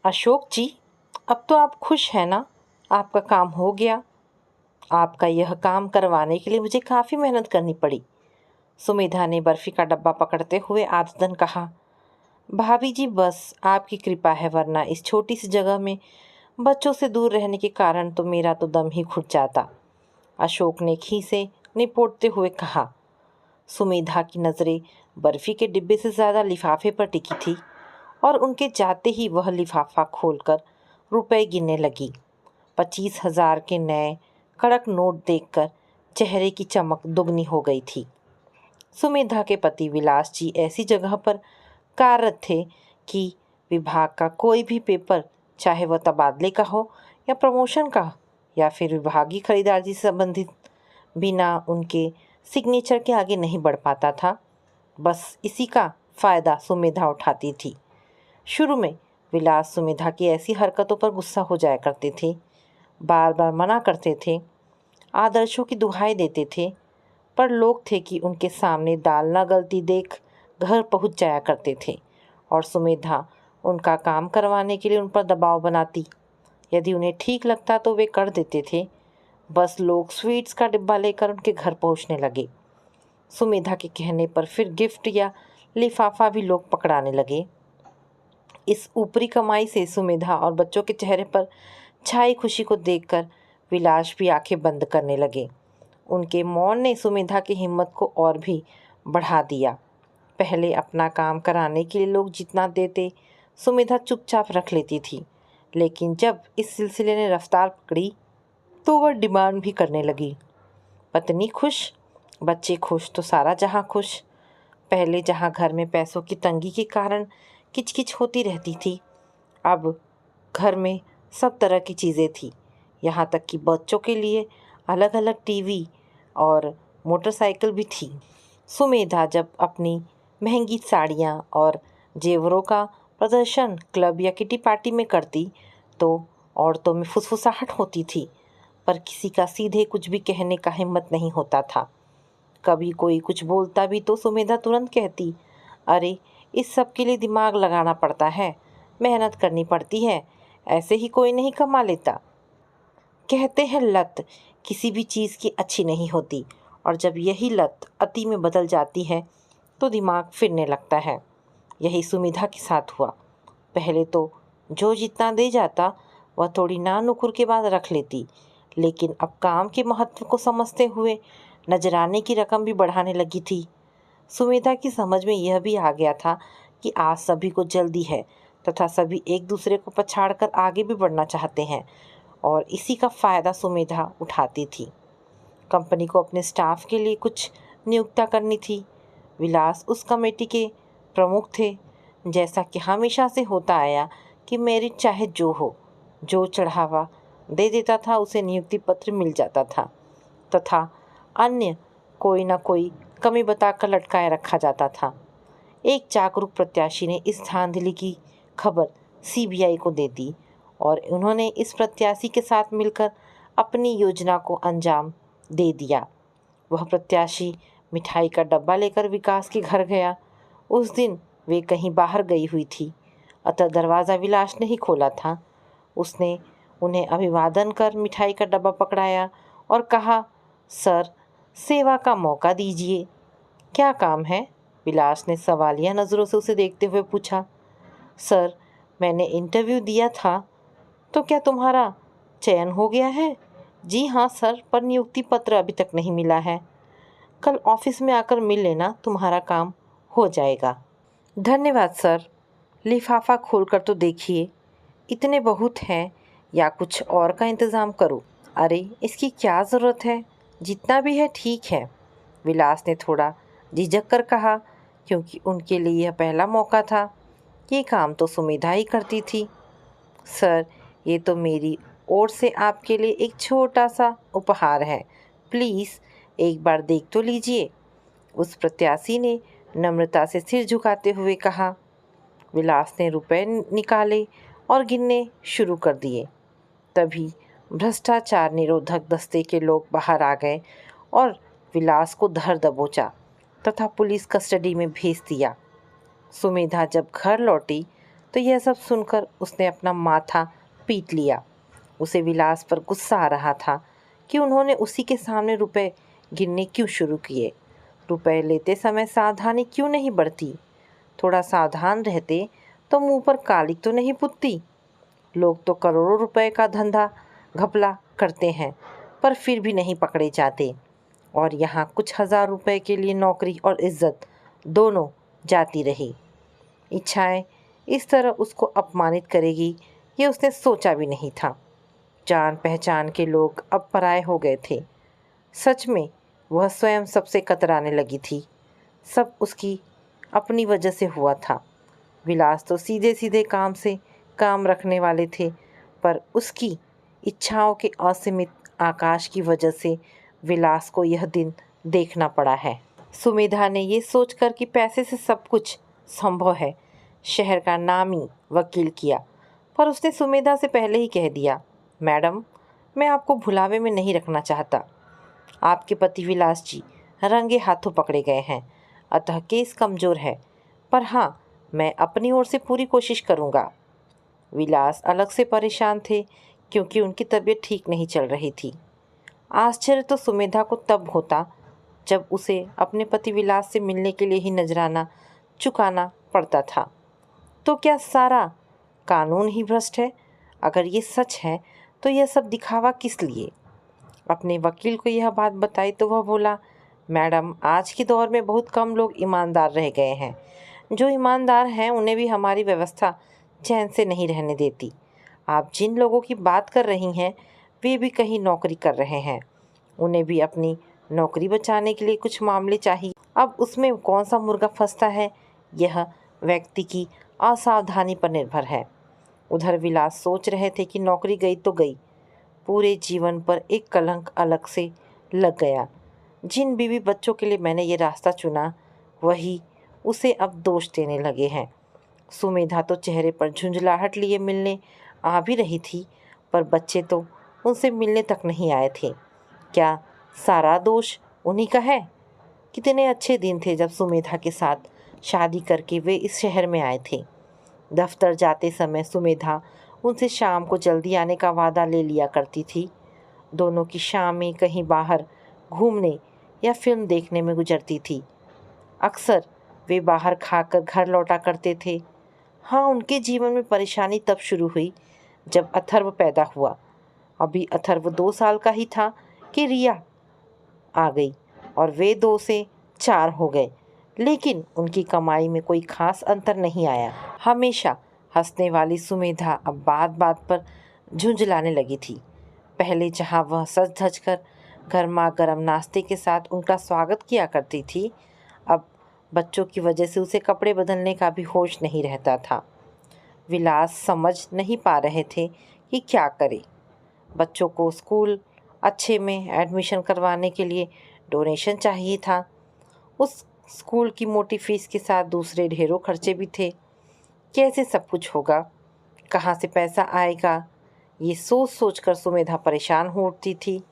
अशोक जी, अब तो आप खुश हैं ना? आपका काम हो गया। आपका यह काम करवाने के लिए मुझे काफ़ी मेहनत करनी पड़ी। सुमेधा ने बर्फ़ी का डब्बा पकड़ते हुए आदतन कहा। भाभी जी, बस आपकी कृपा है, वरना इस छोटी सी जगह में बच्चों से दूर रहने के कारण तो मेरा तो दम ही घुट जाता। अशोक ने खीसे निपोड़ते हुए कहा। सुमेधा की नज़रें बर्फ़ी के डिब्बे से ज़्यादा लिफाफे पर टिकी थी और उनके जाते ही वह लिफाफा खोलकर रुपए गिनने लगी। 25,000 के नए कड़क नोट देखकर चेहरे की चमक दुगनी हो गई थी। सुमेधा के पति विलास जी ऐसी जगह पर कार्यरत थे कि विभाग का कोई भी पेपर, चाहे वह तबादले का हो या प्रमोशन का या फिर विभागीय खरीदारी से संबंधित, बिना उनके सिग्नेचर के आगे नहीं बढ़ पाता था। बस इसी का फ़ायदा सुमेधा उठाती थी। शुरू में विलास सुमेधा की ऐसी हरकतों पर गुस्सा हो जाया करते थे, बार बार मना करते थे, आदर्शों की दुहाई देते थे, पर लोग थे कि उनके सामने दाल ना गलती देख घर पहुंच जाया करते थे और सुमेधा उनका काम करवाने के लिए उन पर दबाव बनाती। यदि उन्हें ठीक लगता तो वे कर देते थे। बस लोग स्वीट्स का डिब्बा लेकर उनके घर पहुंचने लगे। सुमेधा के कहने पर फिर गिफ्ट या लिफाफा भी लोग पकड़ाने लगे। इस ऊपरी कमाई से सुमेधा और बच्चों के चेहरे पर छाई खुशी को देखकर विलास भी आंखें बंद करने लगे। उनके मौन ने सुमेधा की हिम्मत को और भी बढ़ा दिया। पहले अपना काम कराने के लिए लोग जितना देते, सुमेधा चुपचाप रख लेती थी, लेकिन जब इस सिलसिले ने रफ्तार पकड़ी तो वह डिमांड भी करने लगी। पत्नी खुश, बच्चे खुश तो सारा जहां खुश। पहले जहां घर में पैसों की तंगी के कारण किचकिच होती रहती थी, अब घर में सब तरह की चीज़ें थी। यहाँ तक कि बच्चों के लिए अलग अलग टीवी और मोटरसाइकिल भी थी। सुमेधा जब अपनी महंगी साड़ियाँ और जेवरों का प्रदर्शन क्लब या किटी पार्टी में करती तो औरतों में फुसफुसाहट होती थी, पर किसी का सीधे कुछ भी कहने का हिम्मत नहीं होता था। कभी कोई कुछ बोलता भी तो सुमेधा तुरंत कहती, अरे इस सब के लिए दिमाग लगाना पड़ता है, मेहनत करनी पड़ती है, ऐसे ही कोई नहीं कमा लेता। कहते हैं लत किसी भी चीज़ की अच्छी नहीं होती, और जब यही लत अति में बदल जाती है तो दिमाग फिरने लगता है। यही सुमेधा के साथ हुआ। पहले तो जो जितना दे जाता वह थोड़ी ना नुकुर के बाद रख लेती, लेकिन अब काम के महत्व को समझते हुए नजराने की रकम भी बढ़ाने लगी थी। सुमेधा की समझ में यह भी आ गया था कि आज सभी को जल्दी है तथा सभी एक दूसरे को पछाड़कर आगे भी बढ़ना चाहते हैं, और इसी का फ़ायदा सुमेधा उठाती थी। कंपनी को अपने स्टाफ के लिए कुछ नियुक्ता करनी थी। विलास उस कमेटी के प्रमुख थे। जैसा कि हमेशा से होता आया कि मेरिट चाहे जो हो, जो चढ़ावा दे देता था उसे नियुक्ति पत्र मिल जाता था, तथा अन्य कोई न कोई कमी बताकर लटकाए रखा जाता था। एक जागरूक प्रत्याशी ने इस धांधली की खबर सीबीआई को दे दी और उन्होंने इस प्रत्याशी के साथ मिलकर अपनी योजना को अंजाम दे दिया। वह प्रत्याशी मिठाई का डब्बा लेकर विकास के घर गया। उस दिन वे कहीं बाहर गई हुई थी, अतः दरवाज़ा विलास ने ही खोला था। उसने उन्हें अभिवादन कर मिठाई का डब्बा पकड़ाया और कहा, सर, सेवा का मौका दीजिए। क्या काम है? विलास ने सवालिया नज़रों से उसे देखते हुए पूछा। सर, मैंने इंटरव्यू दिया था, तो क्या तुम्हारा चयन हो गया है? जी हाँ सर, पर नियुक्ति पत्र अभी तक नहीं मिला है। कल ऑफिस में आकर मिल लेना, तुम्हारा काम हो जाएगा। धन्यवाद सर। लिफाफा खोलकर तो देखिए, इतने बहुत हैं या कुछ और का इंतज़ाम करूँ? अरे इसकी क्या ज़रूरत है, जितना भी है ठीक है, विलास ने थोड़ा झिझक कर कहा, क्योंकि उनके लिए यह पहला मौका था। ये काम तो सुमेधा ही करती थी। सर, ये तो मेरी ओर से आपके लिए एक छोटा सा उपहार है, प्लीज़ एक बार देख तो लीजिए, उस प्रत्याशी ने नम्रता से सिर झुकाते हुए कहा। विलास ने रुपए निकाले और गिनने शुरू कर दिए। तभी भ्रष्टाचार निरोधक दस्ते के लोग बाहर आ गए और विलास को धर दबोचा तथा पुलिस कस्टडी में भेज दिया। सुमेधा जब घर लौटी तो यह सब सुनकर उसने अपना माथा पीट लिया। उसे विलास पर गुस्सा आ रहा था कि उन्होंने उसी के सामने रुपए गिनने क्यों शुरू किए। रुपए लेते समय सावधानी क्यों नहीं बरती? थोड़ा सावधान रहते तो मुंह पर कालिक तो नहीं पुतती। लोग तो करोड़ों रुपए का धंधा घपला करते हैं पर फिर भी नहीं पकड़े जाते, और यहाँ कुछ हजार रुपए के लिए नौकरी और इज्जत दोनों जाती रही। इच्छाएं इस तरह उसको अपमानित करेगी ये उसने सोचा भी नहीं था। जान पहचान के लोग अब पराये हो गए थे। सच में वह स्वयं सबसे कतराने लगी थी। सब उसकी अपनी वजह से हुआ था। विलास तो सीधे सीधे काम से काम रखने वाले थे, पर उसकी इच्छाओं के असीमित आकाश की वजह से विलास को यह दिन देखना पड़ा है। सुमेधा ने ये सोचकर कि पैसे से सब कुछ संभव है, शहर का नामी वकील किया, पर उसने सुमेधा से पहले ही कह दिया, मैडम, मैं आपको भुलावे में नहीं रखना चाहता। आपके पति विलास जी रंगे हाथों पकड़े गए हैं, अतः केस कमज़ोर है, पर हाँ, मैं अपनी ओर से पूरी कोशिश करूँगा। विलास अलग से परेशान थे क्योंकि उनकी तबीयत ठीक नहीं चल रही थी। आश्चर्य तो सुमेधा को तब होता जब उसे अपने पति विलास से मिलने के लिए ही नजराना चुकाना पड़ता था। तो क्या सारा कानून ही भ्रष्ट है? अगर ये सच है तो यह सब दिखावा किस लिए? अपने वकील को यह बात बताई तो वह बोला, मैडम, आज के दौर में बहुत कम लोग ईमानदार रह गए हैं। जो ईमानदार हैं उन्हें भी हमारी व्यवस्था चैन से नहीं रहने देती। आप जिन लोगों की बात कर रही हैं वे भी कहीं नौकरी कर रहे हैं, उन्हें भी अपनी नौकरी बचाने के लिए कुछ मामले चाहिए। अब उसमें कौन सा मुर्गा फंसता है यह व्यक्ति की असावधानी पर निर्भर है। उधर विलास सोच रहे थे कि नौकरी गई तो गई, पूरे जीवन पर एक कलंक अलग से लग गया। जिन बीवी बच्चों के लिए मैंने ये रास्ता चुना वही उसे अब दोष देने लगे हैं। सुमेधा तो चेहरे पर झुंझलाहट लिए मिलने आ भी रही थी, पर बच्चे तो उनसे मिलने तक नहीं आए थे। क्या सारा दोष उन्हीं का है? कितने अच्छे दिन थे जब सुमेधा के साथ शादी करके वे इस शहर में आए थे। दफ्तर जाते समय सुमेधा उनसे शाम को जल्दी आने का वादा ले लिया करती थी। दोनों की शामें कहीं बाहर घूमने या फिल्म देखने में गुजरती थी। अक्सर वे बाहर खाकर घर लौटा करते थे। हाँ, उनके जीवन में परेशानी तब शुरू हुई जब अथर्व पैदा हुआ। अभी अथर्व 2 साल का ही था कि रिया आ गई और वे 2 से 4 हो गए, लेकिन उनकी कमाई में कोई खास अंतर नहीं आया। हमेशा हंसने वाली सुमेधा अब बात बात पर झुंझलाने लगी थी। पहले जहाँ वह सज धज कर गर्मा गर्म नाश्ते के साथ उनका स्वागत किया करती थी, अब बच्चों की वजह से उसे कपड़े बदलने का भी होश नहीं रहता था। विलास समझ नहीं पा रहे थे कि क्या करे। बच्चों को स्कूल अच्छे में एडमिशन करवाने के लिए डोनेशन चाहिए था। उस स्कूल की मोटी फीस के साथ दूसरे ढेरों खर्चे भी थे। कैसे सब कुछ होगा? कहाँ से पैसा आएगा? ये सोच सोच कर सुमेधा परेशान हो उठती थी।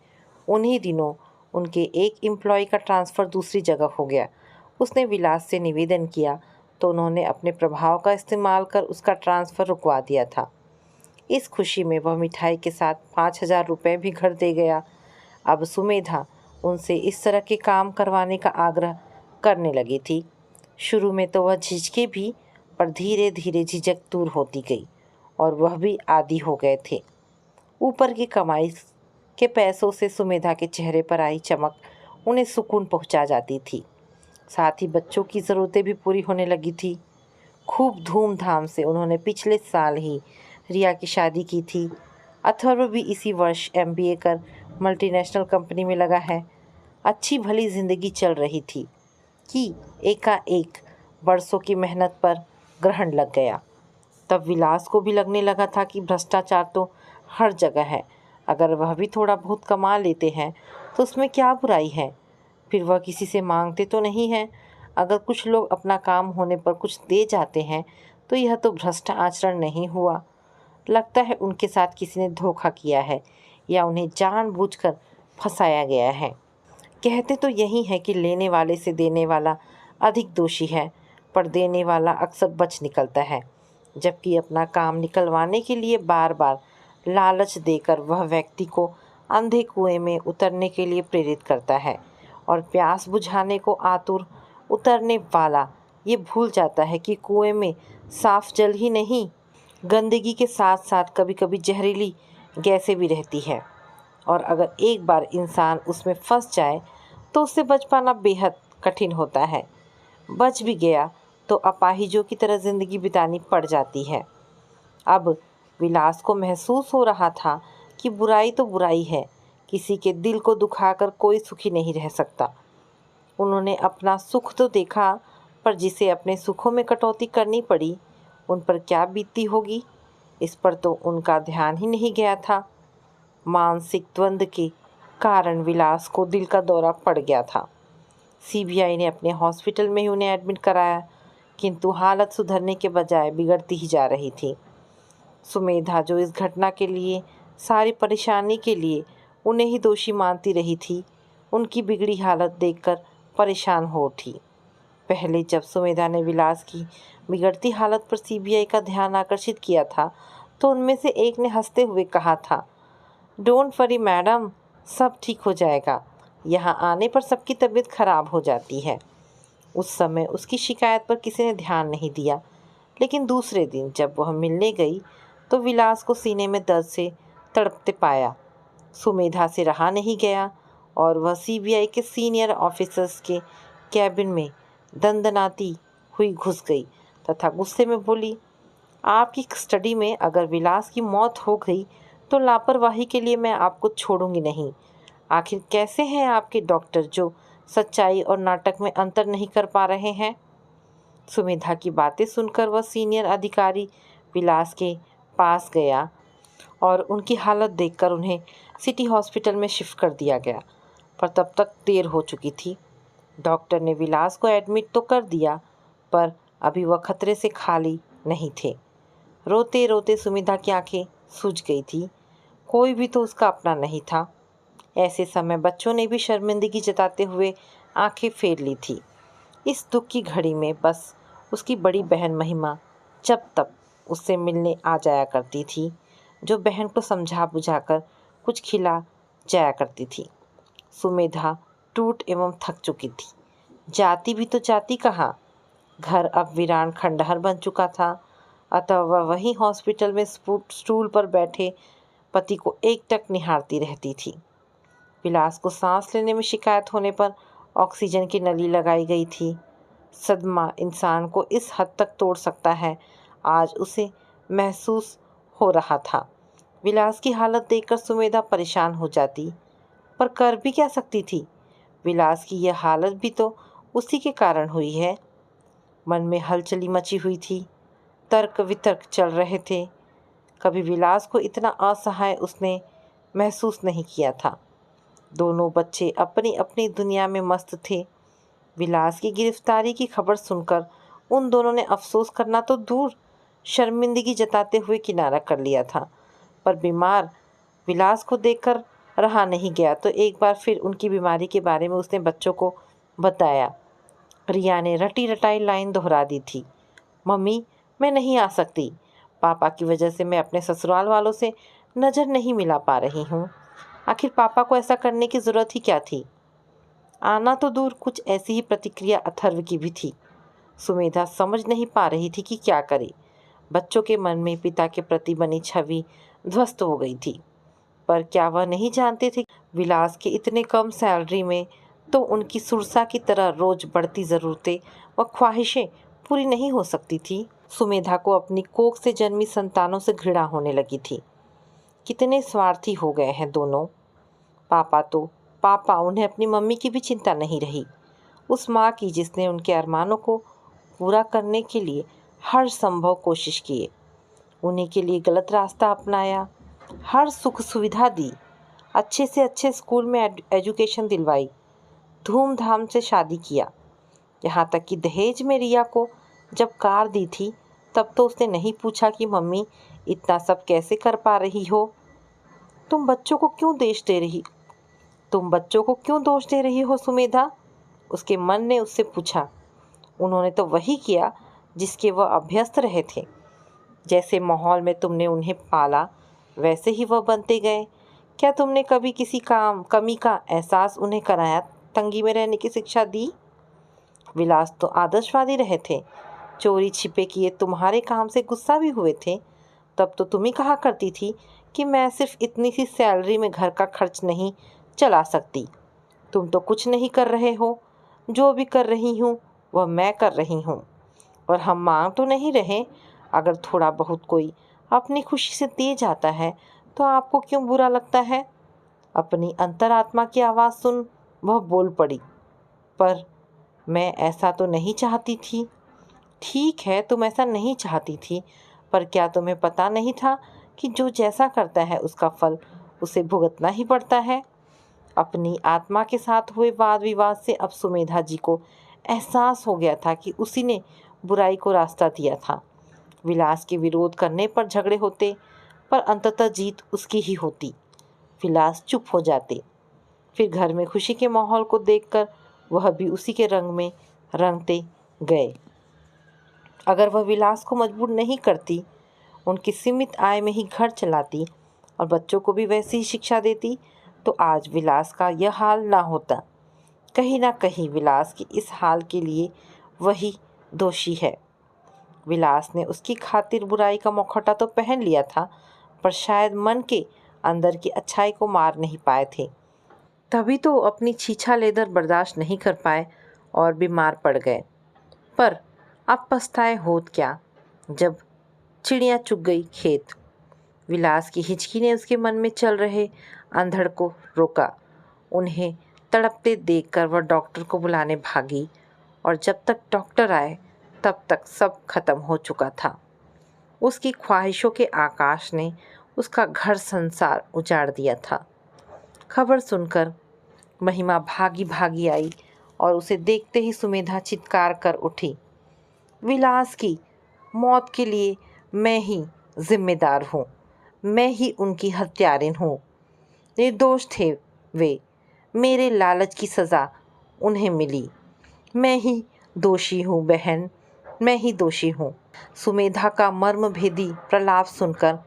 उन्हीं दिनों उनके एक एम्प्लॉय का ट्रांसफ़र दूसरी जगह हो गया। उसने विलास से निवेदन किया तो उन्होंने अपने प्रभाव का इस्तेमाल कर उसका ट्रांसफ़र रुकवा दिया था। इस खुशी में वह मिठाई के साथ 5,000 रुपये भी घर दे गया। अब सुमेधा उनसे इस तरह के काम करवाने का आग्रह करने लगी थी। शुरू में तो वह झिझके भी, पर धीरे धीरे झिझक दूर होती गई और वह भी आदी हो गए थे। ऊपर की कमाई के पैसों से सुमेधा के चेहरे पर आई चमक उन्हें सुकून पहुंचा जाती थी। साथ ही बच्चों की ज़रूरतें भी पूरी होने लगी थी। खूब धूमधाम से उन्होंने पिछले साल ही रिया की शादी की थी। अथर्व भी इसी वर्ष MBA कर मल्टीनेशनल कंपनी में लगा है। अच्छी भली ज़िंदगी चल रही थी कि एकाएक बरसों की मेहनत पर ग्रहण लग गया। तब विलास को भी लगने लगा था कि भ्रष्टाचार तो हर जगह है, अगर वह भी थोड़ा बहुत कमा लेते हैं तो उसमें क्या बुराई है। फिर वह किसी से मांगते तो नहीं हैं। अगर कुछ लोग अपना काम होने पर कुछ दे जाते हैं तो यह तो भ्रष्ट आचरण नहीं हुआ। लगता है उनके साथ किसी ने धोखा किया है या उन्हें जानबूझकर फंसाया गया है। कहते तो यही है कि लेने वाले से देने वाला अधिक दोषी है, पर देने वाला अक्सर बच निकलता है। जबकि अपना काम निकलवाने के लिए बार बार लालच देकर वह व्यक्ति को अंधे कुएं में उतरने के लिए प्रेरित करता है और प्यास बुझाने को आतुर उतरने वाला ये भूल जाता है कि कुएं में साफ जल ही नहीं, गंदगी के साथ साथ कभी कभी जहरीली गैसें भी रहती है और अगर एक बार इंसान उसमें फंस जाए तो उससे बच पाना बेहद कठिन होता है। बच भी गया तो अपाहिजों की तरह ज़िंदगी बितानी पड़ जाती है। अब विलास को महसूस हो रहा था कि बुराई तो बुराई है, किसी के दिल को दुखाकर कोई सुखी नहीं रह सकता। उन्होंने अपना सुख तो देखा, पर जिसे अपने सुखों में कटौती करनी पड़ी उन पर क्या बीतती होगी, इस पर तो उनका ध्यान ही नहीं गया था। मानसिक द्वंद्व के कारण विलास को दिल का दौरा पड़ गया था। सीबीआई ने अपने हॉस्पिटल में ही उन्हें एडमिट कराया, किंतु हालत सुधरने के बजाय बिगड़ती ही जा रही थी। सुमेधा, जो इस घटना के लिए, सारी परेशानी के लिए उन्हें ही दोषी मानती रही थी, उनकी बिगड़ी हालत देखकर परेशान हो उठी। पहले जब सुमेधा ने विलास की बिगड़ती हालत पर सीबीआई का ध्यान आकर्षित किया था तो उनमें से एक ने हंसते हुए कहा था, डोंट वरी मैडम, सब ठीक हो जाएगा। यहाँ आने पर सबकी तबीयत खराब हो जाती है। उस समय उसकी शिकायत पर किसी ने ध्यान नहीं दिया, लेकिन दूसरे दिन जब वह मिलने गई तो विलास को सीने में दर्द से तड़पते पाया। सुमेधा से रहा नहीं गया और वह सीबीआई के सीनियर ऑफिसर्स के कैबिन में दंदनाती हुई घुस गई तथा गुस्से में बोली, आपकी स्टडी में अगर विलास की मौत हो गई तो लापरवाही के लिए मैं आपको छोड़ूंगी नहीं। आखिर कैसे हैं आपके डॉक्टर जो सच्चाई और नाटक में अंतर नहीं कर पा रहे हैं। सुमेधा की बातें सुनकर वह सीनियर अधिकारी विलास के पास गया और उनकी हालत देखकर उन्हें सिटी हॉस्पिटल में शिफ्ट कर दिया गया, पर तब तक देर हो चुकी थी। डॉक्टर ने विलास को एडमिट तो कर दिया, पर अभी वह खतरे से खाली नहीं थे। रोते रोते सुमेधा की आंखें सूज गई थी। कोई भी तो उसका अपना नहीं था। ऐसे समय बच्चों ने भी शर्मिंदगी जताते हुए आंखें फेर ली थी। इस दुख की घड़ी में बस उसकी बड़ी बहन महिमा जब तक उससे मिलने आ जाया करती थी, जो बहन को समझा बुझाकर कुछ खिला जाया करती थी। सुमेधा टूट एवं थक चुकी थी। जाती भी तो जाती कहाँ। घर अब वीरान खंडहर बन चुका था, अतः वह वहीं हॉस्पिटल में स्टूल पर बैठे पति को एकटक निहारती रहती थी। विलास को सांस लेने में शिकायत होने पर ऑक्सीजन की नली लगाई गई थी। सदमा इंसान को इस हद तक तोड़ सकता है, आज उसे महसूस हो रहा था। विलास की हालत देखकर सुमेधा परेशान हो जाती, पर कर भी क्या सकती थी। विलास की यह हालत भी तो उसी के कारण हुई है। मन में हलचली मची हुई थी, तर्क वितर्क चल रहे थे। कभी विलास को इतना असहाय उसने महसूस नहीं किया था। दोनों बच्चे अपनी अपनी दुनिया में मस्त थे। विलास की गिरफ्तारी की खबर सुनकर उन दोनों ने अफसोस करना तो दूर, शर्मिंदगी जताते हुए किनारा कर लिया था। पर बीमार विलास को देखकर रहा नहीं गया तो एक बार फिर उनकी बीमारी के बारे में उसने बच्चों को बताया। रिया ने रटी रटाई लाइन दोहरा दी थी, मम्मी मैं नहीं आ सकती। पापा की वजह से मैं अपने ससुराल वालों से नज़र नहीं मिला पा रही हूँ। आखिर पापा को ऐसा करने की ज़रूरत ही क्या थी। आना तो दूर, कुछ ऐसी ही प्रतिक्रिया अथर्व की भी थी। सुमेधा समझ नहीं पा रही थी कि क्या करे। बच्चों के मन में पिता के प्रति बनी छवि ध्वस्त हो गई थी, पर क्या वह नहीं जानते थे विलास के इतने कम सैलरी में तो उनकी सुरसा की तरह रोज बढ़ती ज़रूरतें व ख्वाहिशें पूरी नहीं हो सकती थी। सुमेधा को अपनी कोख से जन्मी संतानों से घृणा होने लगी थी। कितने स्वार्थी हो गए हैं दोनों। पापा, उन्हें अपनी मम्मी की भी चिंता नहीं रही। उस माँ की जिसने उनके अरमानों को पूरा करने के लिए हर संभव कोशिश किए, उन्हीं के लिए गलत रास्ता अपनाया, हर सुख सुविधा दी, अच्छे से अच्छे स्कूल में एजुकेशन दिलवाई, धूमधाम से शादी किया। यहाँ तक कि दहेज में रिया को जब कार दी थी तब तो उसने नहीं पूछा कि मम्मी इतना सब कैसे कर पा रही हो। तुम बच्चों को क्यों दोष दे रही हो सुमेधा, उसके मन ने उससे पूछा। उन्होंने तो वही किया जिसके वह अभ्यस्त रहे थे। जैसे माहौल में तुमने उन्हें पाला वैसे ही वह बनते गए। क्या तुमने कभी किसी कमी का एहसास उन्हें कराया, तंगी में रहने की शिक्षा दी? विलास तो आदर्शवादी रहे थे, चोरी छिपे किए तुम्हारे काम से गुस्सा भी हुए थे। तब तो तुम ही कहा करती थी कि मैं सिर्फ इतनी सी सैलरी में घर का खर्च नहीं चला सकती। तुम तो कुछ नहीं कर रहे हो, जो भी कर रही हूँ वह मैं कर रही हूँ, और हम मांग तो नहीं रहे। अगर थोड़ा बहुत कोई अपनी खुशी से दे जाता है तो आपको क्यों बुरा लगता है? अपनी अंतरात्मा की आवाज़ सुन वह बोल पड़ी। पर मैं ऐसा तो नहीं चाहती थी। ठीक है, तुम ऐसा नहीं चाहती थी, पर क्या तुम्हें पता नहीं था कि जो जैसा करता है उसका फल उसे भुगतना ही पड़ता है? अपनी आत्मा के साथ हुए वाद विवाद से अब सुमेधा जी को एहसास हो गया था कि उसी ने बुराई को रास्ता दिया था। विलास के विरोध करने पर झगड़े होते, पर अंततः जीत उसकी ही होती। विलास चुप हो जाते। फिर घर में खुशी के माहौल को देखकर वह भी उसी के रंग में रंगते गए। अगर वह विलास को मजबूर नहीं करती, उनकी सीमित आय में ही घर चलाती और बच्चों को भी वैसी ही शिक्षा देती, तो आज विलास का यह हाल ना होता। कहीं ना कहीं विलास के इस हाल के लिए वही दोषी है। विलास ने उसकी खातिर बुराई का मुखौटा तो पहन लिया था, पर शायद मन के अंदर की अच्छाई को मार नहीं पाए थे। तभी तो अपनी छीछा लेदर बर्दाश्त नहीं कर पाए और बीमार पड़ गए। पर अब पछताए होत क्या, जब चिड़िया चुग गई खेत। विलास की हिचकी ने उसके मन में चल रहे अंधड़ को रोका। उन्हें तड़पते देखकर वह डॉक्टर को बुलाने भागी, और जब तक डॉक्टर आए तब तक सब खत्म हो चुका था। उसकी ख्वाहिशों के आकाश ने उसका घर संसार उजाड़ दिया था। खबर सुनकर महिमा भागी भागी आई और उसे देखते ही सुमेधा चित्कार कर उठी। विलास की मौत के लिए मैं ही जिम्मेदार हूँ, मैं ही उनकी हत्यारिन हूँ। निर्दोष थे वे, मेरे लालच की सज़ा उन्हें मिली। मैं ही दोषी हूँ बहन, मैं ही दोषी हूँ। सुमेधा का मर्मभेदी प्रलाप सुनकर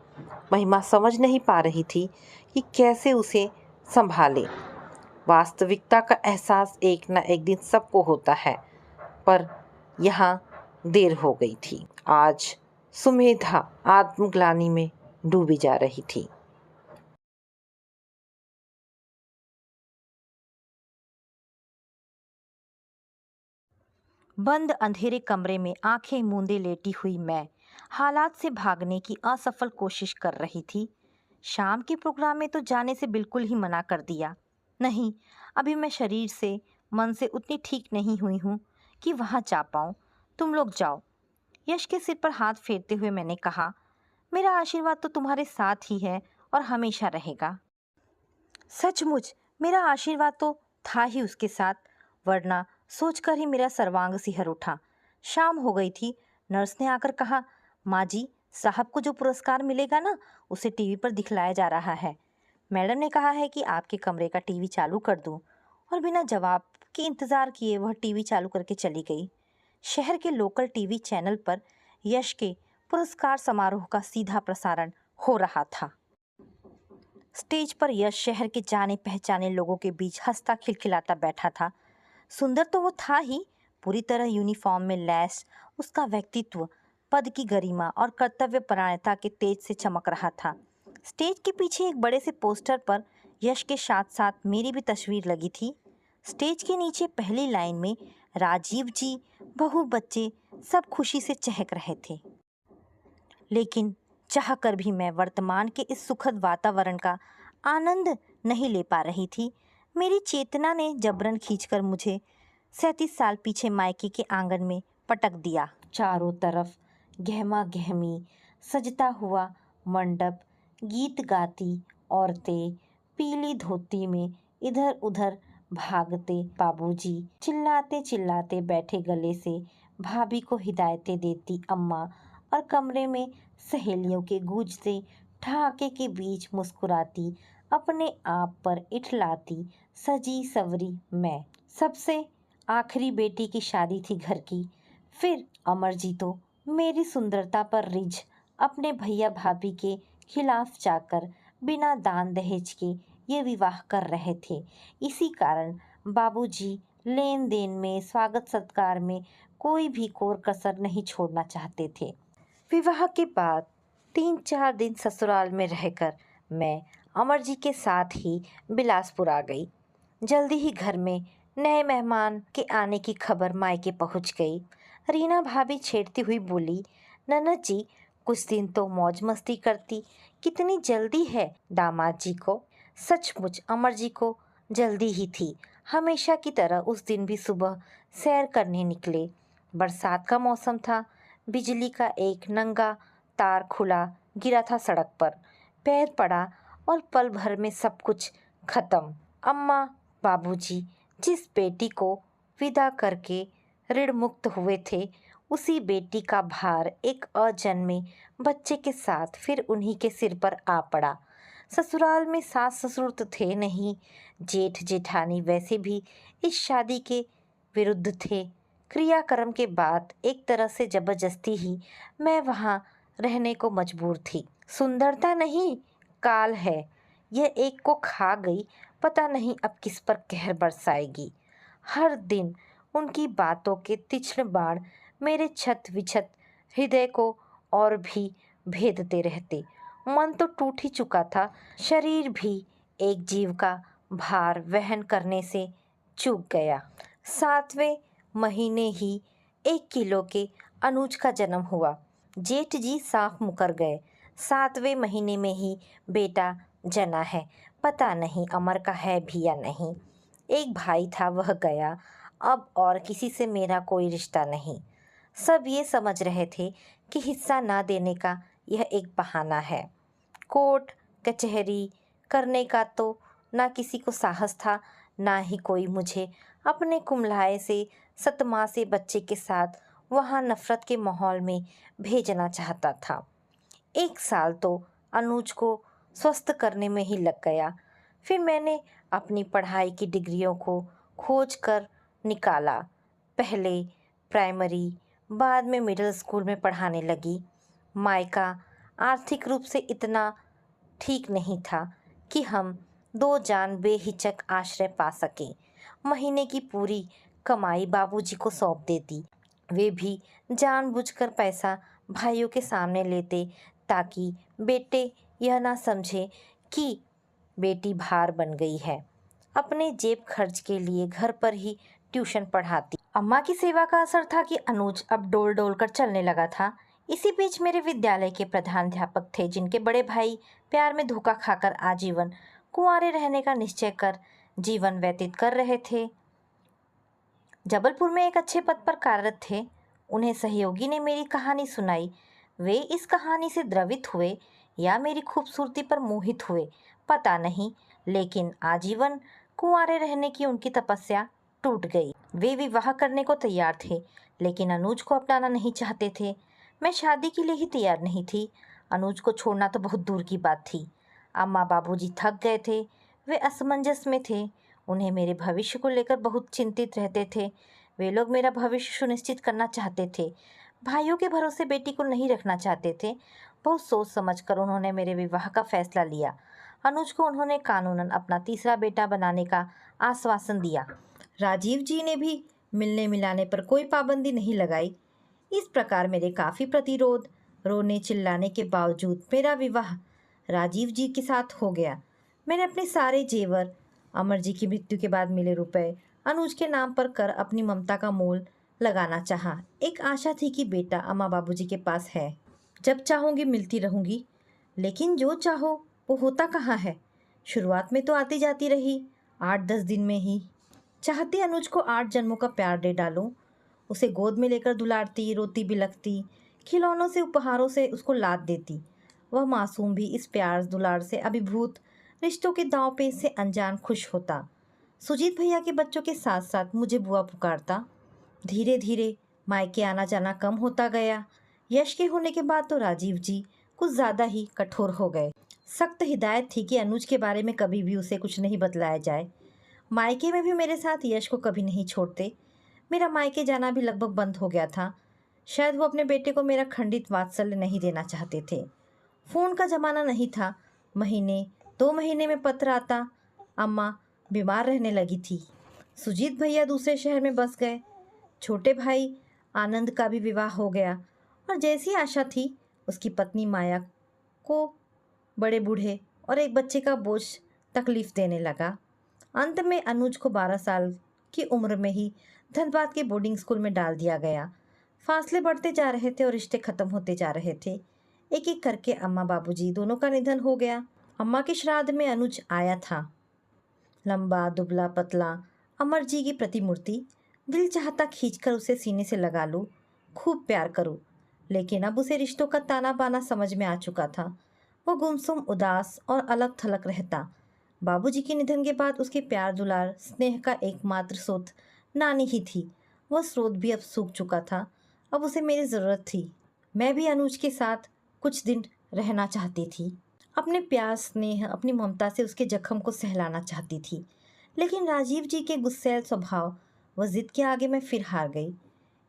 महिमा समझ नहीं पा रही थी कि कैसे उसे संभाले। वास्तविकता का एहसास एक न एक दिन सबको होता है, पर यहाँ देर हो गई थी। आज सुमेधा आत्मग्लानि में डूबी जा रही थी। बंद अंधेरे कमरे में आंखें मूंदे लेटी हुई मैं हालात से भागने की असफल कोशिश कर रही थी। शाम के प्रोग्राम में तो जाने से बिल्कुल ही मना कर दिया। नहीं, अभी मैं शरीर से मन से उतनी ठीक नहीं हुई हूँ कि वहाँ जा पाऊँ। तुम लोग जाओ। यश के सिर पर हाथ फेरते हुए मैंने कहा, मेरा आशीर्वाद तो तुम्हारे साथ ही है और हमेशा रहेगा। सचमुच मेरा आशीर्वाद तो था ही उसके साथ, वरना सोचकर ही मेरा सर्वांग सिहर उठा। शाम हो गई थी। नर्स ने आकर कहा, माँ जी, साहब को जो पुरस्कार मिलेगा ना, उसे टीवी पर दिखलाया जा रहा है। मैडम ने कहा है कि आपके कमरे का टीवी चालू कर दूं, और बिना जवाब के इंतज़ार किए वह टीवी चालू करके चली गई। शहर के लोकल टीवी चैनल पर यश के पुरस्कार समारोह का सीधा प्रसारण हो रहा था। स्टेज पर यश शहर के जाने पहचाने लोगों के बीच हंसता खिलखिलाता बैठा था। सुंदर तो वो था ही, पूरी तरह यूनिफॉर्म में लैस उसका व्यक्तित्व पद की गरिमा और कर्तव्यपरायणता के तेज से चमक रहा था। स्टेज के पीछे एक बड़े से पोस्टर पर यश के साथ साथ मेरी भी तस्वीर लगी थी। स्टेज के नीचे पहली लाइन में राजीव जी, बहू, बच्चे सब खुशी से चहक रहे थे। लेकिन चाह कर भी मैं वर्तमान के इस सुखद वातावरण का आनंद नहीं ले पा रही थी। मेरी चेतना ने जबरन खींचकर मुझे 37 साल पीछे मायके के आंगन में पटक दिया। चारों तरफ गहमा गहमी सजता हुआ मंडप, गीत गाती औरतें पीली धोती में इधर उधर भागते बाबूजी, चिल्लाते चिल्लाते बैठे गले से भाभी को हिदायतें देती अम्मा, और कमरे में सहेलियों के गूंजते ठहाके के बीच मुस्कुराती, अपने आप पर इठलाती सजी सवरी मैं। सबसे आखिरी बेटी की शादी थी घर की। फिर अमर जी तो मेरी सुंदरता पर रिझ अपने भैया भाभी के खिलाफ जाकर बिना दान दहेज के ये विवाह कर रहे थे। इसी कारण बाबूजी लेन देन में, स्वागत सत्कार में कोई भी कोर कसर नहीं छोड़ना चाहते थे। विवाह के बाद 3-4 दिन ससुराल में रहकर मैं अमर जी के साथ ही बिलासपुर आ गई। जल्दी ही घर में नए मेहमान के आने की खबर मायके पहुंच गई। रीना भाभी छेड़ती हुई बोली, ननद जी कुछ दिन तो मौज मस्ती करती, कितनी जल्दी है दामाद जी को। सचमुच अमर जी को जल्दी ही थी। हमेशा की तरह उस दिन भी सुबह सैर करने निकले। बरसात का मौसम था। बिजली का एक नंगा तार खुला गिरा था सड़क पर। पैर पड़ा और पल भर में सब कुछ खत्म। अम्मा बाबूजी जिस बेटी को विदा करके ऋण मुक्त हुए थे, उसी बेटी का भार एक अजन्मे बच्चे के साथ फिर उन्हीं के सिर पर आ पड़ा। ससुराल में सास ससुर तो थे नहीं, जेठ जेठानी वैसे भी इस शादी के विरुद्ध थे। क्रियाक्रम के बाद एक तरह से जबरदस्ती ही मैं वहाँ रहने को मजबूर थी। सुंदरता नहीं, काल है। यह एक को खा गई, पता नहीं अब किस पर कहर बरसाएगी। हर दिन उनकी बातों के तीक्ष्ण बाण मेरे छत विछत हृदय को और भी भेदते रहते। मन तो टूट ही चुका था, शरीर भी एक जीव का भार वहन करने से चूक गया। 7वें महीने ही 1 किलो के अनुज का जन्म हुआ। जेठ जी साफ मुकर गए। 7वें महीने में ही बेटा जना है। पता नहीं अमर का है भी या नहीं। एक भाई था, वह गया। अब और किसी से मेरा कोई रिश्ता नहीं। सब ये समझ रहे थे कि हिस्सा ना देने का यह एक बहाना है। कोर्ट कचहरी करने का तो ना किसी को साहस था, ना ही कोई मुझे अपने कुम्हलाए से सतमासे बच्चे के साथ वहाँ नफरत के माहौल में भेजना चाहता था। 1 साल तो अनुज को स्वस्थ करने में ही लग गया। फिर मैंने अपनी पढ़ाई की डिग्रियों को खोज कर निकाला। पहले प्राइमरी, बाद में मिडिल स्कूल में पढ़ाने लगी। मायका आर्थिक रूप से इतना ठीक नहीं था कि हम 2 जान बेहिचक आश्रय पा सकें। महीने की पूरी कमाई बाबूजी को सौंप देती। वे भी जानबूझकर पैसा भाइयों के सामने लेते ताकि बेटे यह ना समझे कि बेटी भार बन गई है। अपने जेब खर्च के लिए घर पर ही ट्यूशन पढ़ाती। अम्मा की सेवा का असर था कि अनुज अब डोल डोल कर चलने लगा था। इसी बीच मेरे विद्यालय के प्रधानाध्यापक थे, जिनके बड़े भाई प्यार में धोखा खाकर आजीवन कुंवारे रहने का निश्चय कर जीवन व्यतीत कर रहे थे। जबलपुर में एक अच्छे पद पर कार्यरत थे। उन्हें सहयोगी ने मेरी कहानी सुनाई। वे इस कहानी से द्रवित हुए या मेरी खूबसूरती पर मोहित हुए, पता नहीं, लेकिन आजीवन कुंवारे रहने की उनकी तपस्या टूट गई। वे विवाह करने को तैयार थे, लेकिन अनुज को अपनाना नहीं चाहते थे। मैं शादी के लिए ही तैयार नहीं थी। अनुज को छोड़ना तो बहुत दूर की बात थी। अम्मा बाबूजी थक गए थे। वे असमंजस में थे। उन्हें मेरे भविष्य को लेकर बहुत चिंतित रहते थे। वे लोग मेरा भविष्य सुनिश्चित करना चाहते थे। भाइयों के भरोसे बेटी को नहीं रखना चाहते थे। बहुत सोच समझकर उन्होंने मेरे विवाह का फैसला लिया। अनुज को उन्होंने कानूनन अपना तीसरा बेटा बनाने का आश्वासन दिया। राजीव जी ने भी मिलने मिलाने पर कोई पाबंदी नहीं लगाई। इस प्रकार मेरे काफ़ी प्रतिरोध, रोने चिल्लाने के बावजूद मेरा विवाह राजीव जी के साथ हो गया। मैंने अपने सारे जेवर, अमर जी की मृत्यु के बाद मिले रुपए अनुज के नाम पर कर अपनी ममता का मोल लगाना चाहा। एक आशा थी कि बेटा अम्मा बाबूजी के पास है, जब चाहूँगी मिलती रहूँगी। लेकिन जो चाहो वो होता कहाँ है। शुरुआत में तो आती जाती रही, 8-10 दिन में ही। चाहती अनुज को 8 जन्मों का प्यार दे डालूं। उसे गोद में लेकर दुलारती, रोती बिलखती, खिलौनों से उपहारों से उसको लाद देती। वह मासूम भी इस प्यार दुलार से अभिभूत, रिश्तों के दांव पेच से अनजान खुश होता। सुजीत भैया के बच्चों के साथ साथ मुझे बुआ पुकारता। धीरे धीरे मायके आना जाना कम होता गया। यश के होने के बाद तो राजीव जी कुछ ज़्यादा ही कठोर हो गए। सख्त हिदायत थी कि अनुज के बारे में कभी भी उसे कुछ नहीं बतलाया जाए। मायके में भी मेरे साथ यश को कभी नहीं छोड़ते। मेरा मायके जाना भी लगभग बंद हो गया था। शायद वो अपने बेटे को मेरा खंडित वात्सल्य नहीं देना चाहते थे। फ़ोन का ज़माना नहीं था। महीने 2 महीने में पत्र आता। अम्मा बीमार रहने लगी थी। सुजीत भैया दूसरे शहर में बस गए। छोटे भाई आनंद का भी विवाह हो गया और जैसी आशा थी उसकी पत्नी माया को बड़े बूढ़े और एक बच्चे का बोझ तकलीफ देने लगा। अंत में अनुज को 12 साल की उम्र में ही धनबाद के बोर्डिंग स्कूल में डाल दिया गया। फासले बढ़ते जा रहे थे और रिश्ते खत्म होते जा रहे थे। एक एक करके अम्मा बाबूजी दोनों का निधन हो गया। अम्मा के श्राद्ध में अनुज आया था। लंबा दुबला पतला अमर जी की प्रतिमूर्ति। दिल चाहता खींचकर उसे सीने से लगा लूं, खूब प्यार करूं, लेकिन अब उसे रिश्तों का ताना बाना समझ में आ चुका था। वो गुमसुम उदास और अलग थलग रहता। बाबूजी के निधन के बाद उसके प्यार दुलार स्नेह का एकमात्र स्रोत नानी ही थी। वह स्रोत भी अब सूख चुका था। अब उसे मेरी ज़रूरत थी। मैं भी अनुज के साथ कुछ दिन रहना चाहती थी। अपने प्यार स्नेह अपनी ममता से उसके जख्म को सहलाना चाहती थी। लेकिन राजीव जी के गुस्सैल स्वभाव व जिद के आगे मैं फिर हार गई।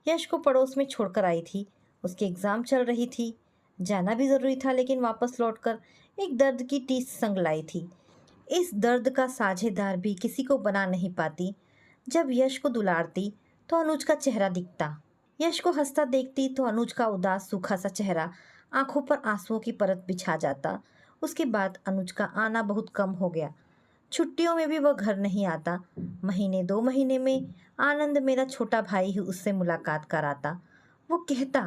यश को पड़ोस में छोड़कर आई थी। उसके एग्ज़ाम चल रही थी। जाना भी ज़रूरी था, लेकिन वापस लौटकर एक दर्द की टीस संग लाई थी। इस दर्द का साझेदार भी किसी को बना नहीं पाती। जब यश को दुलारती तो अनुज का चेहरा दिखता। यश को हंसता देखती तो अनुज का उदास सूखा सा चेहरा आंखों पर आंसुओं की परत बिछा जाता। उसके बाद अनुज का आना बहुत कम हो गया। छुट्टियों में भी वह घर नहीं आता। महीने 2 महीने में आनंद मेरा छोटा भाई ही उससे मुलाकात कराता। वो कहता,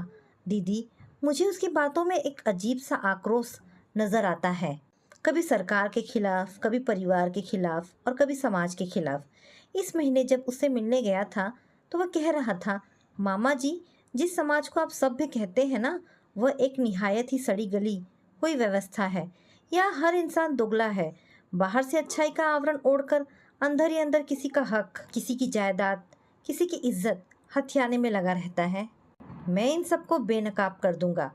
दीदी मुझे उसकी बातों में एक अजीब सा आक्रोश नज़र आता है। कभी सरकार के खिलाफ, कभी परिवार के खिलाफ और कभी समाज के खिलाफ। इस महीने जब उससे मिलने गया था तो वह कह रहा था, मामा जी जिस समाज को आप सभ्य कहते हैं ना, वह एक निहायत ही सड़ी गली हुई व्यवस्था है। यहाँ हर इंसान दुगला है। बाहर से अच्छाई का आवरण ओढ़कर अंदर ही अंदर किसी का हक, किसी की जायदाद, किसी की इज्जत हथियाने में लगा रहता है। मैं इन सबको बेनकाब कर दूंगा।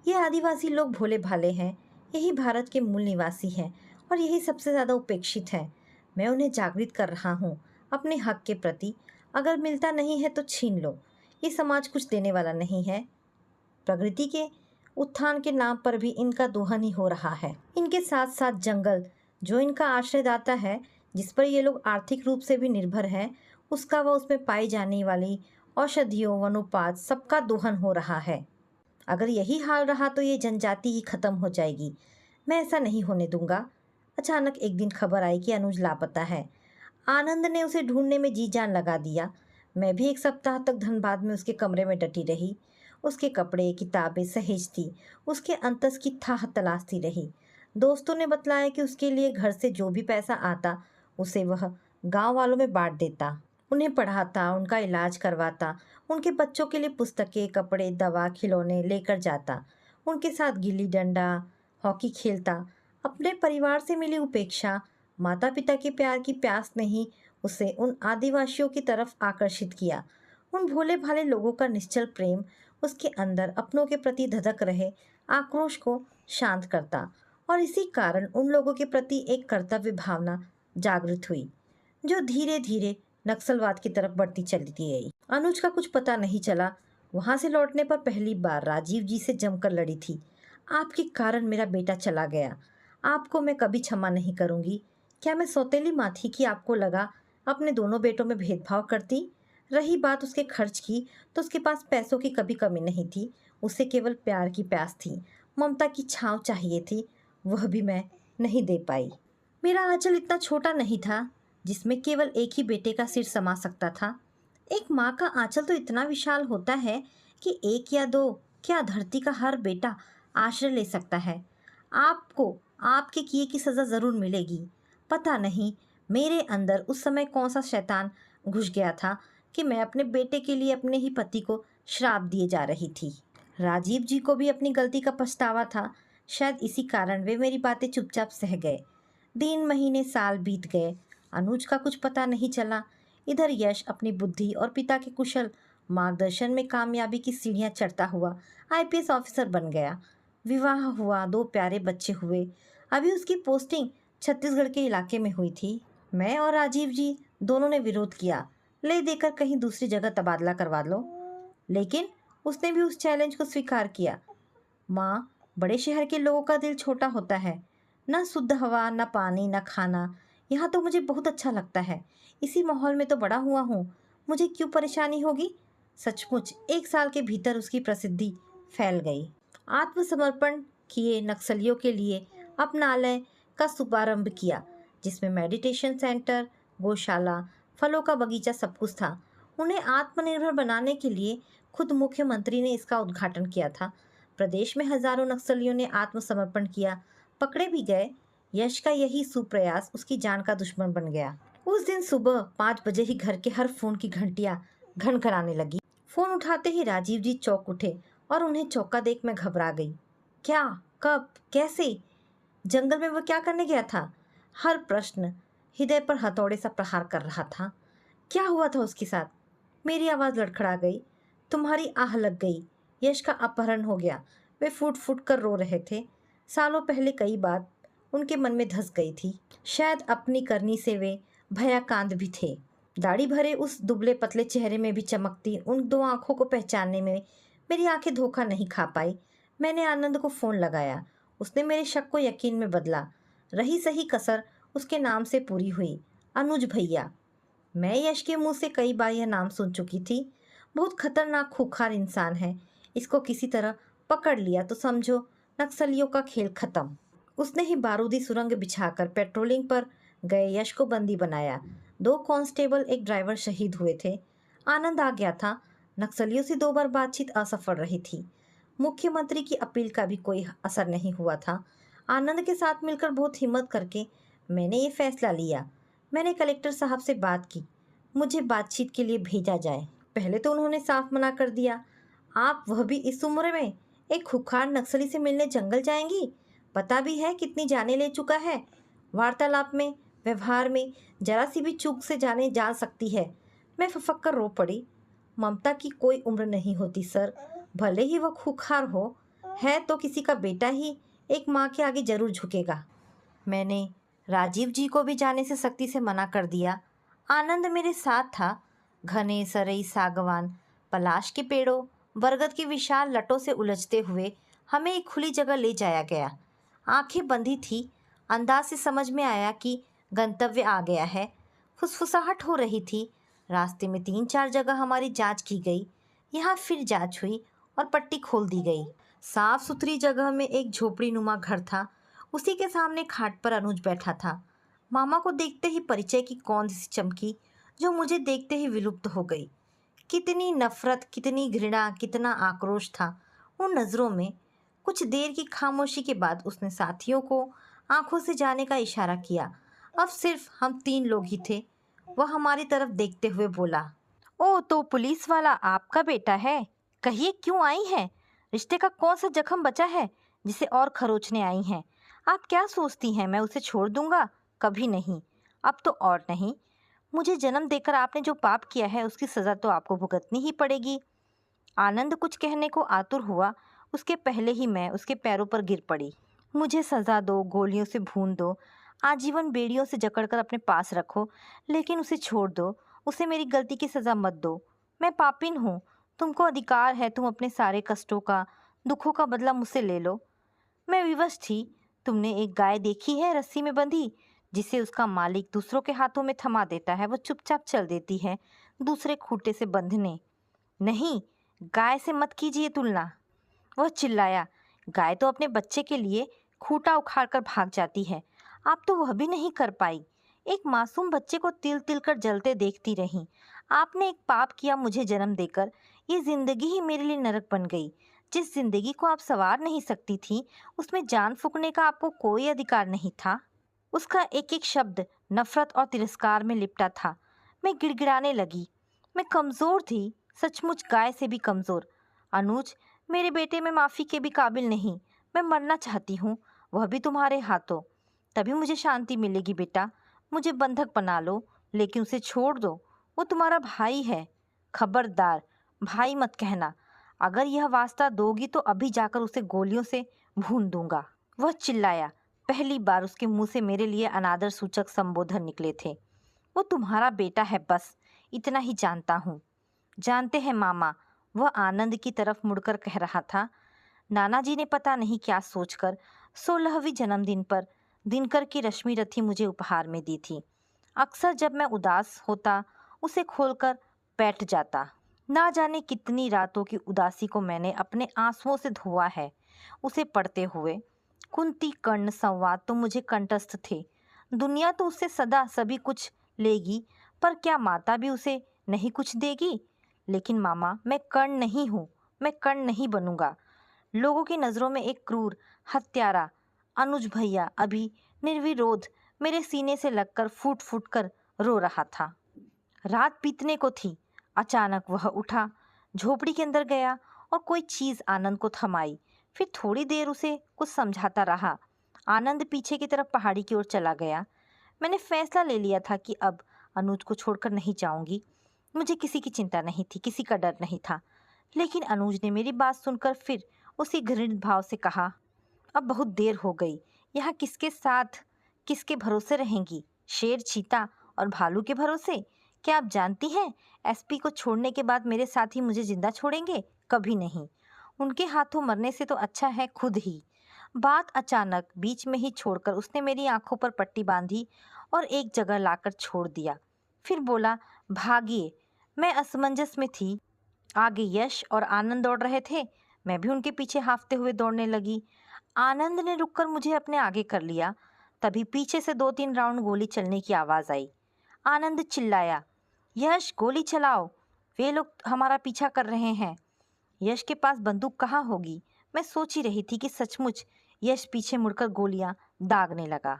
ये आदिवासी लोग भोले भाले हैं। यही भारत के मूल निवासी हैं और यही सबसे ज़्यादा उपेक्षित हैं। मैं उन्हें जागृत कर रहा हूँ अपने हक के प्रति। अगर मिलता नहीं है तो छीन लो। ये समाज कुछ देने वाला नहीं है। प्रगति के उत्थान के नाम पर भी इनका दोहन ही हो रहा है। इनके साथ साथ जंगल जो इनका आश्रयदाता है, जिस पर ये लोग आर्थिक रूप से भी निर्भर हैं, उसका व उसमें पाई जाने वाली औषधियों वनोपात सबका दोहन हो रहा है। अगर यही हाल रहा तो ये जनजाति ही खत्म हो जाएगी। मैं ऐसा नहीं होने दूंगा। अचानक एक दिन खबर आई कि अनुज लापता है। आनंद ने उसे ढूंढने में जी जान लगा दिया। मैं भी एक सप्ताह तक धनबाद में उसके कमरे में डटी रही। उसके कपड़े किताबें सहेजती, उसके अंतस की थाह तलाशती रही। दोस्तों ने बतलाया कि उसके लिए घर से जो भी पैसा आता उसे वह गांव वालों में बांट देता। उन्हें पढ़ाता, उनका इलाज करवाता, उनके बच्चों के लिए पुस्तकें, कपड़े, दवा, खिलौने लेकर जाता, उनके साथ गिल्ली डंडा, हॉकी खेलता। अपने परिवार से मिली उपेक्षा, माता पिता के प्यार की प्यास ने ही उसे उन आदिवासियों की तरफ आकर्षित किया। उन भोले भाले लोगों का निश्चल प्रेम उसके अंदर अपनों के प्रति धधक रहे आक्रोश को शांत करता और इसी कारण उन लोगों के प्रति एक कर्तव्य भावना जागृत हुई, जो धीरे धीरे नक्सलवाद की तरफ बढ़ती चली गई। अनुज का कुछ पता नहीं चला। वहां से लौटने पर पहली बार राजीव जी से जमकर लड़ी थी। आपके कारण मेरा बेटा चला गया। आपको मैं कभी क्षमा नहीं करूंगी। क्या मैं सौतेली माँ थी कि आपको लगा अपने दोनों बेटों में भेदभाव करती? रही बात उसके खर्च की, तो उसके पास पैसों की कभी कमी नहीं थी। उसे केवल प्यार की प्यास थी, ममता की छांव चाहिए थी। वह भी मैं नहीं दे पाई। मेरा आंचल इतना छोटा नहीं था जिसमें केवल एक ही बेटे का सिर समा सकता था। एक माँ का आंचल तो इतना विशाल होता है कि एक या दो क्या धरती का हर बेटा आश्रय ले सकता है। आपको आपके किए की सज़ा ज़रूर मिलेगी। पता नहीं मेरे अंदर उस समय कौन सा शैतान घुस गया था कि मैं अपने बेटे के लिए अपने ही पति को श्राप दिए जा रही थी। राजीव जी को भी अपनी गलती का पछतावा था। शायद इसी कारण वे मेरी बातें चुपचाप सह गए। दिन महीने साल बीत गए। अनुज का कुछ पता नहीं चला। इधर यश अपनी बुद्धि और पिता के कुशल मार्गदर्शन में कामयाबी की सीढ़ियां चढ़ता हुआ आईपीएस ऑफिसर बन गया। विवाह हुआ, 2 प्यारे बच्चे हुए। अभी उसकी पोस्टिंग छत्तीसगढ़ के इलाके में हुई थी। मैं और राजीव जी दोनों ने विरोध किया, ले देकर कहीं दूसरी जगह तबादला करवा लो, लेकिन उसने भी उस चैलेंज को स्वीकार किया। माँ, बड़े शहर के लोगों का दिल छोटा होता है। ना शुद्ध हवा, ना पानी, ना खाना। यहाँ तो मुझे बहुत अच्छा लगता है। इसी माहौल में तो बड़ा हुआ हूँ। मुझे क्यों परेशानी होगी? सचमुच 1 साल के भीतर उसकी प्रसिद्धि फैल गई। आत्मसमर्पण किए नक्सलियों के लिए अपनालय का शुभारंभ किया, जिसमें मेडिटेशन सेंटर, गौशाला, फलों का बगीचा सब कुछ था। उन्हें आत्मनिर्भर बनाने के लिए खुद मुख्यमंत्री ने इसका उद्घाटन किया था। प्रदेश में हजारों नक्सलियों ने आत्मसमर्पण किया, पकड़े भी गए। यश का यही सुप्रयास उसकी जान का दुश्मन बन गया। उस दिन सुबह 5 बजे ही घर के हर फोन की घंटियां घनघनाने लगी। फोन उठाते ही राजीव जी चौंक उठे और उन्हें चौंका देख मैं घबरा गई। क्या? कब? कैसे? जंगल में वो क्या करने गया था? हर प्रश्न हृदय पर हथौड़े सा प्रहार कर रहा था। क्या हुआ था उसके साथ? मेरी आवाज़ लड़खड़ा गई। तुम्हारी आह लग गई। यश का अपहरण हो गया। वे फूट फूट कर रो रहे थे। सालों पहले कई बात उनके मन में धस गई थी। शायद अपनी करनी से वे भयाकांत भी थे। दाढ़ी भरे उस दुबले पतले चेहरे में भी चमकती उन 2 आंखों को पहचानने में मेरी आंखें धोखा नहीं खा पाई। मैंने आनंद को फ़ोन लगाया। उसने मेरे शक को यकीन में बदला। रही सही कसर उसके नाम से पूरी हुई, अनुज भैया। मैं यश के मुंह से कई बार यह नाम सुन चुकी थी। बहुत खतरनाक खूंखार इंसान है। इसको किसी तरह पकड़ लिया तो समझो नक्सलियों का खेल खत्म। उसने ही बारूदी सुरंग बिछाकर पेट्रोलिंग पर गए यश को बंदी बनाया। 2 कांस्टेबल, एक ड्राइवर शहीद हुए थे। आनंद आ गया था। नक्सलियों से 2 बार बातचीत असफल रही थी। मुख्यमंत्री की अपील का भी कोई असर नहीं हुआ था। आनंद के साथ मिलकर बहुत हिम्मत करके मैंने ये फैसला लिया। मैंने कलेक्टर साहब से बात की, मुझे बातचीत के लिए भेजा जाए। पहले तो उन्होंने साफ मना कर दिया। आप, वह भी इस उम्र में, एक खुखार नक्सली से मिलने जंगल जाएंगी? पता भी है कितनी जाने ले चुका है। वार्तालाप में, व्यवहार में जरा सी भी चूक से जाने जा सकती है। मैं फफक कर रो पड़ी। ममता की कोई उम्र नहीं होती सर, भले ही वह खूंखार हो। है तो किसी का बेटा ही, एक माँ के आगे जरूर झुकेगा। मैंने राजीव जी को भी जाने से सख्ती से मना कर दिया। आनंद मेरे साथ था। घने सरई, सागवान, पलाश के पेड़ों, बरगद की विशाल लटों से उलझते हुए हमें एक खुली जगह ले जाया गया। आंखें बंधी थी। अंदाज से समझ में आया कि गंतव्य आ गया है। फुसफुसाहट हो रही थी। रास्ते में 3-4 जगह हमारी जांच की गई। यहाँ फिर जांच हुई और पट्टी खोल दी गई। साफ सुथरी जगह में एक झोपड़ी नुमा घर था। उसी के सामने खाट पर अनुज बैठा था। मामा को देखते ही परिचय की कौंध सी चमकी, जो मुझे देखते ही विलुप्त हो गई। कितनी नफरत, कितनी घृणा, कितना आक्रोश था उन नज़रों में। कुछ देर की खामोशी के बाद उसने साथियों को आंखों से जाने का इशारा किया। अब सिर्फ हम 3 लोग ही थे। वह हमारी तरफ देखते हुए बोला, ओ, तो पुलिस वाला आपका बेटा है? कहिए, क्यों आई हैं? रिश्ते का कौन सा जख्म बचा है जिसे और खरोचने आई हैं? आप क्या सोचती हैं मैं उसे छोड़ दूंगा? कभी नहीं। अब तो और नहीं। मुझे जन्म देकर आपने जो पाप किया है उसकी सज़ा तो आपको भुगतनी ही पड़ेगी। आनंद कुछ कहने को आतुर हुआ, उसके पहले ही मैं उसके पैरों पर गिर पड़ी। मुझे सज़ा दो, गोलियों से भून दो, आजीवन बेड़ियों से जकड़कर अपने पास रखो, लेकिन उसे छोड़ दो। उसे मेरी गलती की सज़ा मत दो। मैं पापिन हूँ। तुमको अधिकार है, तुम अपने सारे कष्टों का, दुखों का बदला मुझसे ले लो। मैं विवश थी। तुमने एक गाय देखी है रस्सी में बंधी, जिसे उसका मालिक दूसरों के हाथों में थमा देता है? वो चुपचाप चल देती है दूसरे खूंटे से बंधने। नहीं, गाय से मत कीजिए तुलना। वह चिल्लाया। गाय तो अपने बच्चे के लिए खूंटा उखाड़कर भाग जाती है। आप तो वह भी नहीं कर पाई। एक मासूम बच्चे को तिल तिल कर जलते देखती रही। आपने एक पाप किया मुझे जन्म देकर। ये जिंदगी ही मेरे लिए नरक बन गई। जिस जिंदगी को आप संवार नहीं सकती थी, उसमें जान फूंकने का आपको कोई अधिकार नहीं था। उसका एक एक शब्द नफरत और तिरस्कार में लिपटा था। मैं गिड़गिड़ाने लगी। मैं कमज़ोर थी, सचमुच गाय से भी कमज़ोर। अनुज, मेरे बेटे में माफ़ी के भी काबिल नहीं। मैं मरना चाहती हूँ, वह भी तुम्हारे हाथों। तभी मुझे शांति मिलेगी बेटा। मुझे बंधक बना लो, लेकिन उसे छोड़ दो। वो तुम्हारा भाई है। खबरदार, भाई मत कहना। अगर यह वास्ता दोगी तो अभी जाकर उसे गोलियों से भून दूंगा। वह चिल्लाया। पहली बार उसके मुंह से मेरे लिए अनादर सूचक संबोधन निकले थे। वो तुम्हारा बेटा है, बस इतना ही जानता हूँ। जानते हैं मामा, वह आनंद की तरफ मुड़कर कह रहा था, नाना जी ने पता नहीं क्या सोचकर 16वीं जन्मदिन पर दिनकर की रश्मि रथी मुझे उपहार में दी थी। अक्सर जब मैं उदास होता उसे खोलकर बैठ जाता। ना जाने कितनी रातों की उदासी को मैंने अपने आंसुओं से धोआ है उसे पढ़ते हुए। कुंती कर्ण संवाद तो मुझे कंठस्थ थे। दुनिया तो उससे सदा सभी कुछ लेगी, पर क्या माता भी उसे नहीं कुछ देगी? लेकिन मामा, मैं कर्ण नहीं हूँ, मैं कर्ण नहीं बनूंगा। लोगों की नज़रों में एक क्रूर हत्यारा अनुज भैया अभी निर्विरोध मेरे सीने से लगकर फूट फूट कर रो रहा था। रात बीतने को थी। अचानक वह उठा, झोपड़ी के अंदर गया और कोई चीज आनंद को थमाई। फिर थोड़ी देर उसे कुछ समझाता रहा। आनंद पीछे की तरफ पहाड़ी की ओर चला गया। मैंने फैसला ले लिया था कि अब अनुज को छोड़कर नहीं जाऊंगी। मुझे किसी की चिंता नहीं थी, किसी का डर नहीं था। लेकिन अनुज ने मेरी बात सुनकर फिर उसी घृणित भाव से कहा, अब बहुत देर हो गई। यहाँ किसके साथ, किसके भरोसे रहेंगी? शेर, चीता और भालू के भरोसे? क्या आप जानती हैं, एसपी को छोड़ने के बाद मेरे साथी मुझे जिंदा छोड़ेंगे? कभी नहीं। उनके हाथों मरने से तो अच्छा है खुद ही। बात अचानक बीच में ही छोड़कर उसने मेरी आंखों पर पट्टी बांधी और एक जगह लाकर छोड़ दिया। फिर बोला, भागिए। मैं असमंजस में थी। आगे यश और आनंद दौड़ रहे थे, मैं भी उनके पीछे हाँफते हुए दौड़ने लगी। आनंद ने रुककर मुझे अपने आगे कर लिया। तभी पीछे से 2-3 राउंड गोली चलने की आवाज आई। आनंद चिल्लाया, यश गोली चलाओ, वे लोग हमारा पीछा कर रहे हैं। यश के पास बंदूक कहाँ होगी? मैं सोच ही रही थी कि सचमुच यश पीछे मुड़कर गोलियां दागने लगा।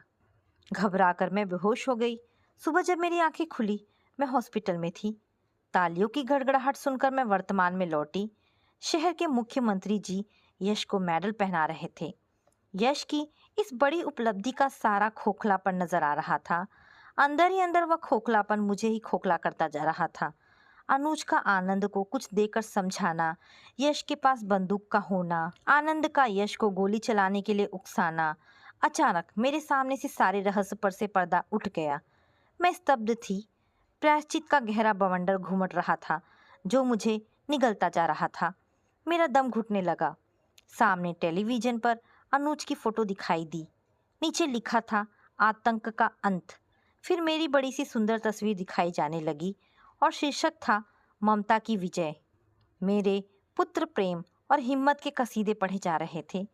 घबराकर मैं बेहोश हो गई। सुबह जब मेरी आंखें खुली, मैं हॉस्पिटल में थी। तालियों की गड़गड़ाहट सुनकर मैं वर्तमान में लौटी। शहर के मुख्यमंत्री जी यश को मेडल पहना रहे थे। यश की इस बड़ी उपलब्धि का सारा खोखलापन नजर आ रहा था। अंदर ही अंदर वह खोखलापन मुझे ही खोखला करता जा रहा था। अनुज का आनंद को कुछ देकर समझाना, यश के पास बंदूक का होना, आनंद का यश को गोली चलाने के लिए उकसाना। अचानक मेरे सामने से सारे रहस्य पर से पर्दा उठ गया। मैं स्तब्ध थी। प्रायश्चित का गहरा बवंडर घुमट रहा था जो मुझे निगलता जा रहा था। मेरा दम घुटने लगा। सामने टेलीविजन पर अनुज की फोटो दिखाई दी। नीचे लिखा था, आतंक का अंत। फिर मेरी बड़ी सी सुंदर तस्वीर दिखाई जाने लगी और शीर्षक था, ममता की विजय। मेरे पुत्र प्रेम और हिम्मत के कसीदे पढ़े जा रहे थे।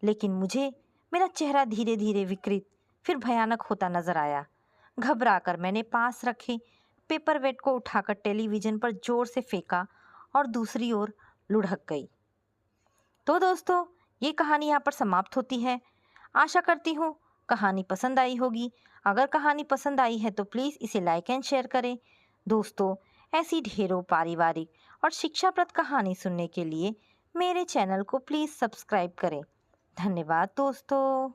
लेकिन मुझे मेरा चेहरा धीरे धीरे विकृत फिर भयानक होता नजर आया। घबराकर मैंने पास रखे पेपर वेट को उठाकर टेलीविजन पर जोर से फेंका और दूसरी ओर लुढ़क गई। तो दोस्तों, ये कहानी यहाँ पर समाप्त होती है। आशा करती हूँ कहानी पसंद आई होगी। अगर कहानी पसंद आई है तो प्लीज़ इसे लाइक एंड शेयर करें। दोस्तों, ऐसी ढेरों पारिवारिक और शिक्षाप्रद कहानी सुनने के लिए मेरे चैनल को प्लीज़ सब्सक्राइब करें। धन्यवाद दोस्तों।